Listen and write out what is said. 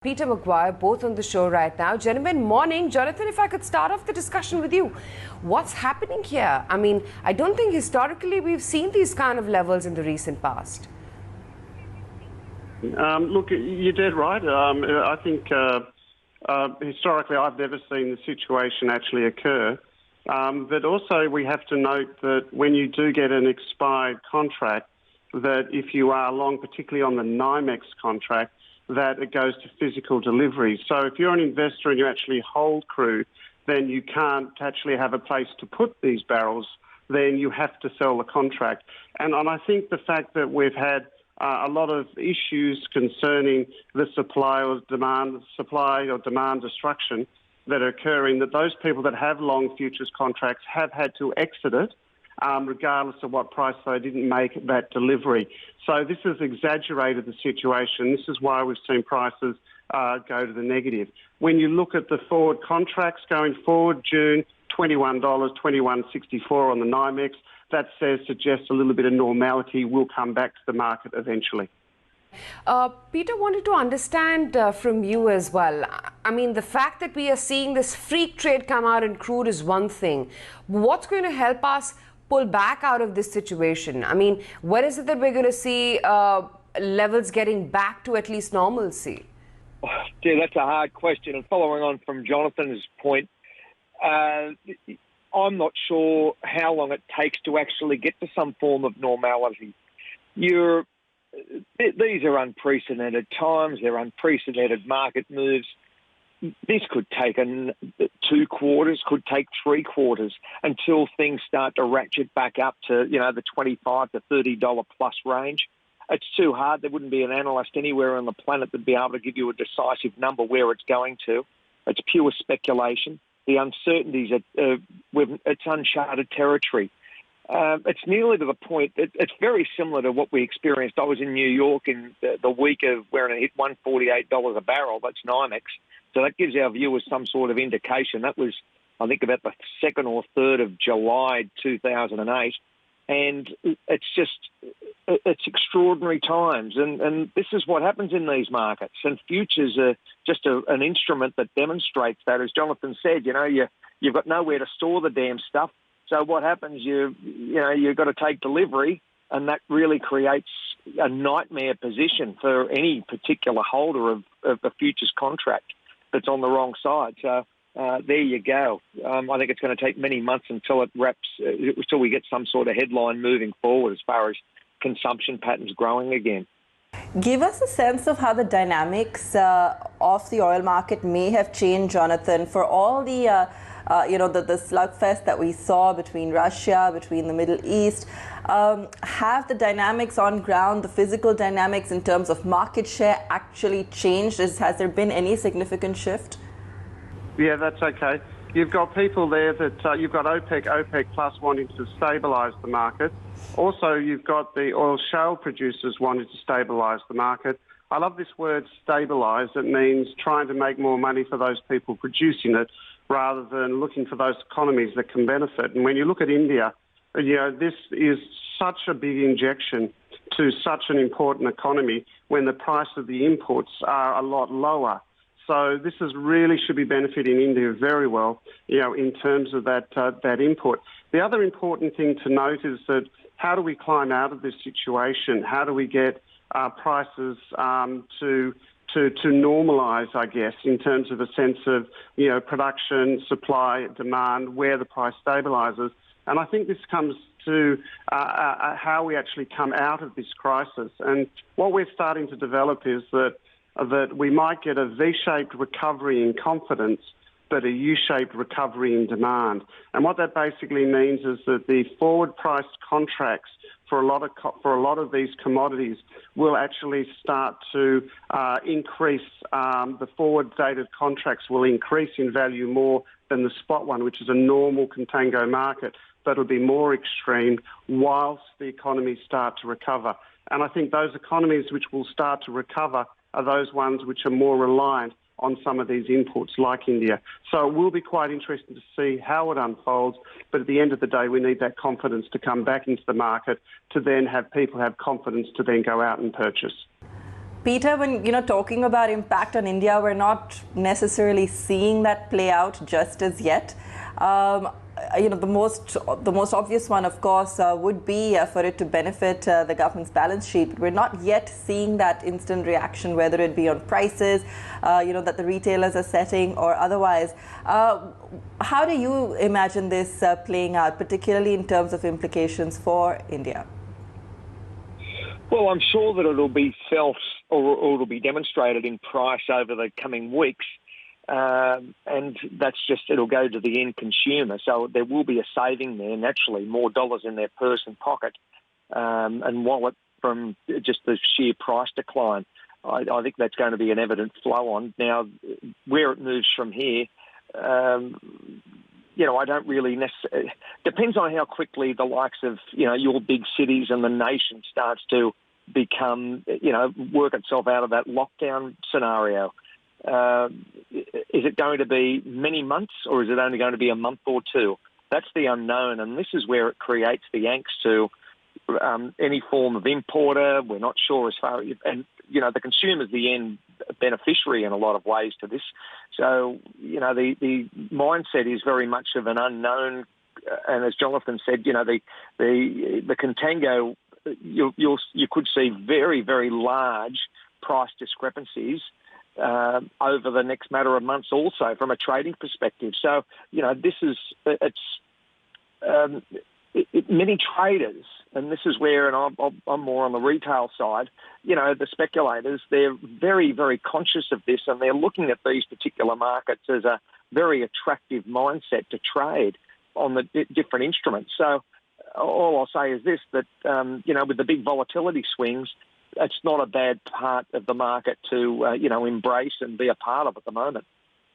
Peter McGuire, both on the show right now. Gentlemen, morning. Jonathan, if I could start off the discussion with you. What's happening here? I mean, I don't think historically we've seen these kind of levels in the recent past. Look, you're dead right. I think historically I've never seen the situation actually occur. But also we have to note that when you do get an expired contract, that if you are long, particularly on the NYMEX contract, that it goes to physical delivery. So if you're an investor and you actually hold crude, then you can't actually have a place to put these barrels. Then you have to sell the contract. And I think the fact that we've had a lot of issues concerning the supply or demand destruction that are occurring, that those people that have long futures contracts have had to exit it, regardless of what price they didn't make that delivery. So this has exaggerated the situation. This is why we've seen prices go to the negative. When you look at the forward contracts going forward, June, $21, $21.64 on the NYMEX, that suggests a little bit of normality will come back to the market eventually. Peter, wanted to understand from you as well. I mean, the fact that we are seeing this freak trade come out in crude is one thing. What's going to help us pull back out of this situation? I mean, when is it that we're going to see levels getting back to at least normalcy? Oh, dear, that's a hard question. And following on from Jonathan's point, I'm not sure how long it takes to actually get to some form of normality. These are unprecedented times. They're unprecedented market moves. This could take 2 quarters, could take 3 quarters until things start to ratchet back up to, the $25 to $30 plus range. It's too hard. There wouldn't be an analyst anywhere on the planet that'd be able to give you a decisive number where it's going to. It's pure speculation. The uncertainties, it's uncharted territory. It's nearly to the point that it's very similar to what we experienced. I was in New York in the week of where it hit $148 a barrel. That's NYMEX. So that gives our viewers some sort of indication. That was, I think, about the 2nd or 3rd of July 2008. And it's extraordinary times. And this is what happens in these markets. And futures are just an instrument that demonstrates that. As Jonathan said, you've got nowhere to store the damn stuff. So what happens, you've got to take delivery, and that really creates a nightmare position for any particular holder of a futures contract that's on the wrong side. So there you go. I think it's going to take many months until until we get some sort of headline moving forward as far as consumption patterns growing again. Give us a sense of how the dynamics of the oil market may have changed, Jonathan, for all the the slugfest that we saw between Russia, between the Middle East. Have the dynamics on ground, the physical dynamics in terms of market share actually changed? Has there been any significant shift? Yeah, that's okay. You've got people there that you've got OPEC plus wanting to stabilise the market. Also, you've got the oil shale producers wanting to stabilise the market. I love this word stabilise. It means trying to make more money for those people producing it rather than looking for those economies that can benefit. And when you look at India, this is such a big injection to such an important economy when the price of the imports are a lot lower. So this really should be benefiting India very well, in terms of that input. The other important thing to note is that how do we climb out of this situation? How do we get prices to normalise, I guess, in terms of a sense of, production, supply, demand, where the price stabilises. And I think this comes to how we actually come out of this crisis. And what we're starting to develop is that we might get a V-shaped recovery in confidence, but a U-shaped recovery in demand. And what that basically means is that the forward-priced contracts for a lot of these commodities will actually start to increase. The forward-dated contracts will increase in value more than the spot one, which is a normal contango market, but it'll be more extreme whilst the economies start to recover. And I think those economies which will start to recover are those ones which are more reliant on some of these inputs like India. So it will be quite interesting to see how it unfolds, but at the end of the day we need that confidence to come back into the market to then have people have confidence to then go out and purchase. Peter, when talking about impact on India, we're not necessarily seeing that play out just as yet. The most obvious one, of course, would be for it to benefit the government's balance sheet. But we're not yet seeing that instant reaction, whether it be on prices, that the retailers are setting or otherwise. How do you imagine this playing out, particularly in terms of implications for India? Well, I'm sure that it'll be felt or it'll be demonstrated in price over the coming weeks. And that's just, it'll go to the end consumer. So there will be a saving there, naturally, more dollars in their purse and pocket and wallet from just the sheer price decline. I think that's going to be an evident flow on. Now, where it moves from here, I don't really necessarily... Depends on how quickly the likes of, your big cities and the nation starts to become, work itself out of that lockdown scenario. Is it going to be many months or is it only going to be a month or two? That's the unknown, and this is where it creates the angst to any form of importer. We're not sure as far... And, the consumer's the end beneficiary in a lot of ways to this. So, the mindset is very much of an unknown. And as Jonathan said, the contango, you could see very, very large price discrepancies over the next matter of months also from a trading perspective. So, this is, many traders, and this is where, and I'm more on the retail side, the speculators, they're very, very conscious of this and they're looking at these particular markets as a very attractive mindset to trade on the different instruments. So all I'll say is this, that, with the big volatility swings, it's not a bad part of the market to, embrace and be a part of at the moment.